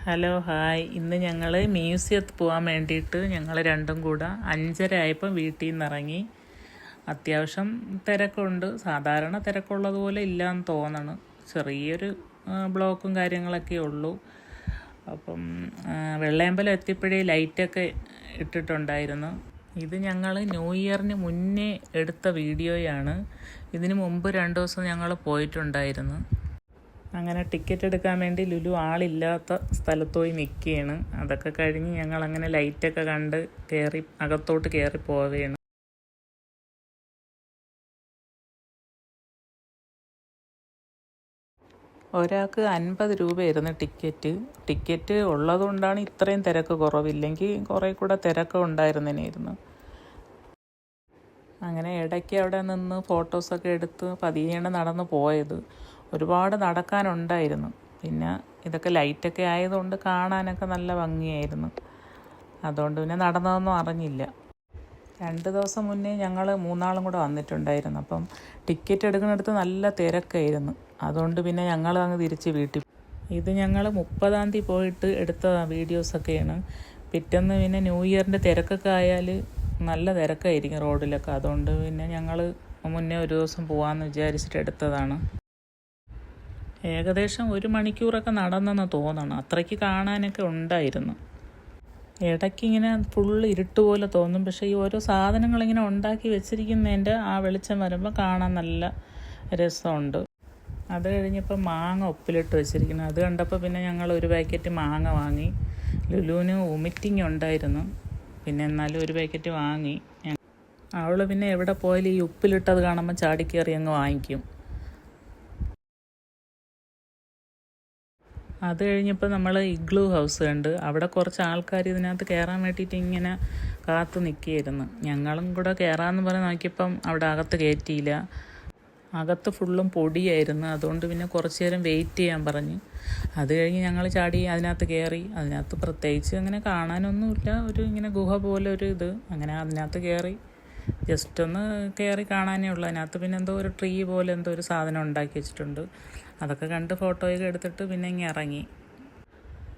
Hello hi. ഇന്ന് ഞങ്ങൾ മ്യൂസിയത്തിൽ പോകാൻ വേണ്ടിയിട്ട് ഞങ്ങൾ രണ്ടും കൂടെ 5:30 ആയപ്പോൾ വീട്ടിൽ നിന്ന് ഇറങ്ങി. അത്യാവശ്യം തിരക്കുണ്ട്, സാധാരണ തിരക്കുള്ളതുപോലെ ഇല്ലയെന്ന് തോന്നണം. ചെറിയൊരു ബ്ലോക്കും കാര്യങ്ങളൊക്കെ ഉള്ളൂ. അപ്പം വെള്ളയമ്പലം എത്തിയപ്പോഴേ ലൈറ്റൊക്കെ ഇട്ടിട്ടുണ്ടായിരുന്നു. ഇത് ഞങ്ങൾ ന്യൂ ഇയറിന് മുന്നേ എടുത്ത വീഡിയോയാണ്. ഇതിന് മുമ്പ് 2 ദിവസം ഞങ്ങൾ പോയിട്ടുണ്ടായിരുന്നു. അങ്ങനെ ടിക്കറ്റ് എടുക്കാൻ വേണ്ടി ലുലു ആളില്ലാത്ത സ്ഥലത്ത് പോയി നിൽക്കുകയാണ്. അതൊക്കെ കഴിഞ്ഞ് ഞങ്ങളങ്ങനെ ലൈറ്റൊക്കെ കണ്ട് അകത്തോട്ട് കയറി പോവുകയാണ്. ഒരാൾക്ക് 50 രൂപയായിരുന്നു ടിക്കറ്റ് ഉള്ളതുകൊണ്ടാണ് ഇത്രയും തിരക്ക് കുറവില്ലെങ്കിൽ കുറേ കൂടെ തിരക്ക് ഉണ്ടായിരുന്നതിനായിരുന്നു. അങ്ങനെ ഇടയ്ക്ക് അവിടെ നിന്ന് ഫോട്ടോസൊക്കെ എടുത്ത് പതിയെയാണ് നടന്ന് പോയത്. ഒരുപാട് നടക്കാനുണ്ടായിരുന്നു. പിന്നെ ഇതൊക്കെ ലൈറ്റൊക്കെ ആയതുകൊണ്ട് കാണാനൊക്കെ നല്ല ഭംഗിയായിരുന്നു. അതുകൊണ്ട് പിന്നെ നടന്നതൊന്നും അറിഞ്ഞില്ല. 2 ദിവസം മുന്നേ ഞങ്ങൾ 3 ആളും കൂടെ വന്നിട്ടുണ്ടായിരുന്നു. അപ്പം ടിക്കറ്റ് എടുക്കുന്നിടത്ത് നല്ല തിരക്കായിരുന്നു. അതുകൊണ്ട് പിന്നെ ഞങ്ങൾ അങ്ങ് തിരിച്ച് വീട്ടിൽ. ഇത് ഞങ്ങൾ 30-ാം തീയതി പോയിട്ട് എടുത്ത വീഡിയോസൊക്കെയാണ്. പിറ്റേന്ന് പിന്നെ ന്യൂ ഇയറിൻ്റെ തിരക്കൊക്കെ ആയാൽ നല്ല തിരക്കായിരിക്കും റോഡിലൊക്കെ. അതുകൊണ്ട് പിന്നെ ഞങ്ങൾ മുന്നേ ഒരു ദിവസം പോകാമെന്ന് വിചാരിച്ചിട്ട് എടുത്തതാണ്. ഏകദേശം 1 മണിക്കൂറൊക്കെ നടന്നെന്ന് തോന്നണം. അത്രയ്ക്ക് കാണാനൊക്കെ ഉണ്ടായിരുന്നു. ഇടയ്ക്കിങ്ങനെ ഫുള്ള് ഇരുട്ട് പോലെ തോന്നും. പക്ഷേ ഈ ഓരോ സാധനങ്ങളിങ്ങനെ ഉണ്ടാക്കി വെച്ചിരിക്കുന്നതിൻ്റെ ആ വെളിച്ചം വരുമ്പോൾ കാണാൻ നല്ല രസമുണ്ട്. അത് കഴിഞ്ഞപ്പോൾ മാങ്ങ ഉപ്പിലിട്ട് വെച്ചിരിക്കുന്നു. അത് കണ്ടപ്പോൾ പിന്നെ ഞങ്ങൾ 1 പാക്കറ്റ് മാങ്ങ വാങ്ങി. ലുലുവിന് വൊമിറ്റിംഗ് ഉണ്ടായിരുന്നു. പിന്നെ എന്നാലും 1 പാക്കറ്റ് വാങ്ങി. അവൾ പിന്നെ എവിടെ പോയാലും ഈ ഉപ്പിലിട്ടത് കാണുമ്പോൾ ചാടിക്കയറി അങ്ങ് വാങ്ങിക്കും. അത് കഴിഞ്ഞപ്പോൾ നമ്മൾ ഇഗ്ലൂ ഹൗസ് കണ്ട്. അവിടെ കുറച്ച് ആൾക്കാർ ഇതിനകത്ത് കയറാൻ വേണ്ടിയിട്ട് ഇങ്ങനെ കാത്തു നിൽക്കുകയായിരുന്നു. ഞങ്ങളും കൂടെ കയറാമെന്ന് പറഞ്ഞ് നോക്കിയപ്പം അവിടെ അകത്ത് കയറ്റിയില്ല. അകത്ത് ഫുള്ളും പൊടിയായിരുന്നു. അതുകൊണ്ട് പിന്നെ കുറച്ച് നേരം വെയിറ്റ് ചെയ്യാൻ പറഞ്ഞ്. അത് കഴിഞ്ഞ് ഞങ്ങൾ ചാടി അതിനകത്ത് കയറി. അതിനകത്ത് പ്രത്യേകിച്ച് അങ്ങനെ കാണാനൊന്നുമില്ല. ഇങ്ങനെ ഗുഹ പോലെ ഇത്. അങ്ങനെ അതിനകത്ത് കയറി ജസ്റ്റ് ഒന്ന് കയറി കാണാനേ ഉള്ളൂ. അതിനകത്ത് പിന്നെ എന്തോ ഒരു ട്രീ പോലെ എന്തോ ഒരു സാധനം ഉണ്ടാക്കി വെച്ചിട്ടുണ്ട്. അതൊക്കെ കണ്ട് ഫോട്ടോയൊക്കെ എടുത്തിട്ട് പിന്നെ ഇങ്ങനെ ഇറങ്ങി.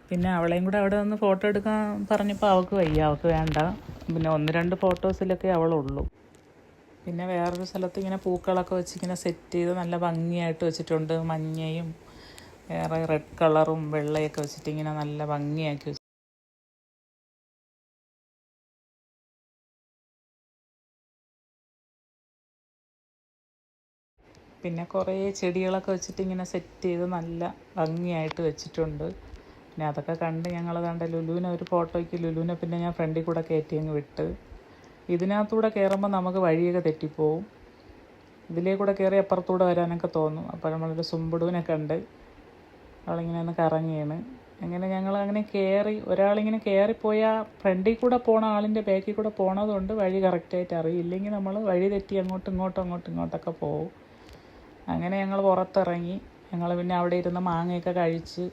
പിന്നെ അവളെയും കൂടെ അവിടെ നിന്ന് ഫോട്ടോ എടുക്കാൻ പറഞ്ഞപ്പോൾ അവൾക്ക് വയ്യ, അവൾക്ക് വേണ്ട. പിന്നെ 1-2 ഫോട്ടോസിലൊക്കെ അവളുള്ളൂ. പിന്നെ വേറൊരു സ്ഥലത്ത് ഇങ്ങനെ പൂക്കളൊക്കെ വെച്ച് ഇങ്ങനെ സെറ്റ് ചെയ്ത് നല്ല ഭംഗിയായിട്ട് വെച്ചിട്ടുണ്ട്. മഞ്ഞയും വേറെ റെഡ് കളറും വെള്ളയൊക്കെ വെച്ചിട്ട് ഇങ്ങനെ നല്ല ഭംഗിയാക്കി വെച്ചു. പിന്നെ കുറേ ചെടികളൊക്കെ വെച്ചിട്ട് ഇങ്ങനെ സെറ്റ് ചെയ്ത് നല്ല ഭംഗിയായിട്ട് വെച്ചിട്ടുണ്ട്. പിന്നെ അതൊക്കെ കണ്ട് ഞങ്ങൾ ലുലുവിനെ ഒരു ഫോട്ടോയ്ക്ക് ലുലുവിനെ പിന്നെ ഞാൻ ഫ്രണ്ടിൽ കൂടെ കയറ്റി അങ്ങ് വിട്ട്. ഇതിനകത്തൂടെ കയറുമ്പോൾ നമുക്ക് വഴിയൊക്കെ തെറ്റിപ്പോവും. ഇതിലേ കൂടെ കയറി അപ്പുറത്തൂടെ വരാനൊക്കെ തോന്നും. അപ്പോൾ നമ്മളൊരു സുമ്പുടുവിനെ കണ്ട് അവളിങ്ങനെ ഒന്ന് കറങ്ങിയാണ്. അങ്ങനെ ഞങ്ങൾ അങ്ങനെ കയറി. ഒരാളിങ്ങനെ കയറിപ്പോയാൽ ഫ്രണ്ടിൽ കൂടെ പോണ ആളിൻ്റെ ബാക്കിൽ കൂടെ പോണതുകൊണ്ട് വഴി കറക്റ്റായിട്ട് അറിയില്ലെങ്കിൽ നമ്മൾ വഴി തെറ്റി ഇങ്ങോട്ടൊക്കെ പോവും. അങ്ങനെ ഞങ്ങൾ പുറത്തിറങ്ങി. ഞങ്ങൾ പിന്നെ അവിടെ ഇരുന്ന് മാങ്ങയൊക്കെ കഴിച്ച്,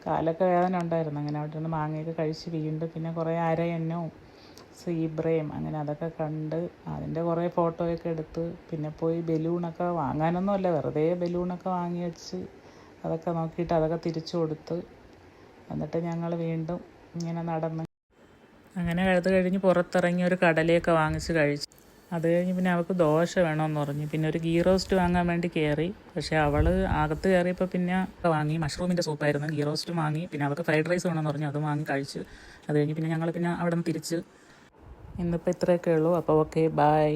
കാലൊക്കെ വേദന ഉണ്ടായിരുന്നു. അങ്ങനെ അവിടെ ഇരുന്ന് മാങ്ങയൊക്കെ കഴിച്ച് വീണ്ടും പിന്നെ കുറേ അരയന്നവും സീബ്രയും അങ്ങനെ അതൊക്കെ കണ്ട് അതിൻ്റെ കുറേ ഫോട്ടോയൊക്കെ എടുത്ത് പിന്നെ പോയി ബലൂണൊക്കെ വാങ്ങാനൊന്നുമല്ല, വെറുതെ ബലൂണൊക്കെ വാങ്ങി വെച്ച് അതൊക്കെ നോക്കിയിട്ട് അതൊക്കെ തിരിച്ചു കൊടുത്ത് എന്നിട്ട് ഞങ്ങൾ വീണ്ടും ഇങ്ങനെ നടന്ന് അങ്ങനെ അത് കഴിഞ്ഞ് പുറത്തിറങ്ങി ഒരു കടലയൊക്കെ വാങ്ങിച്ച് കഴിച്ചു. അത് കഴിഞ്ഞ് പിന്നെ അവൾക്ക് ദോശ വേണമെന്ന് പറഞ്ഞു. പിന്നെ ഒരു ഗീ റോസ്റ്റ് വാങ്ങാൻ വേണ്ടി കയറി. പക്ഷേ അവൾ അകത്ത് കയറിയപ്പോൾ പിന്നെ വാങ്ങി. മഷ്റൂമിൻ്റെ സൂപ്പായിരുന്നു. ഗീ റോസ്റ്റും വാങ്ങി. പിന്നെ അവൾക്ക് ഫ്രൈഡ് റൈസ് വേണമെന്ന് പറഞ്ഞു, അത് വാങ്ങി കഴിച്ച്. അത് കഴിഞ്ഞ് പിന്നെ ഞങ്ങൾ പിന്നെ അവിടെ നിന്ന് തിരിച്ച്. ഇന്നിപ്പോൾ ഇത്രയൊക്കെ ഉള്ളൂ. അപ്പോൾ ഓക്കെ, ബൈ.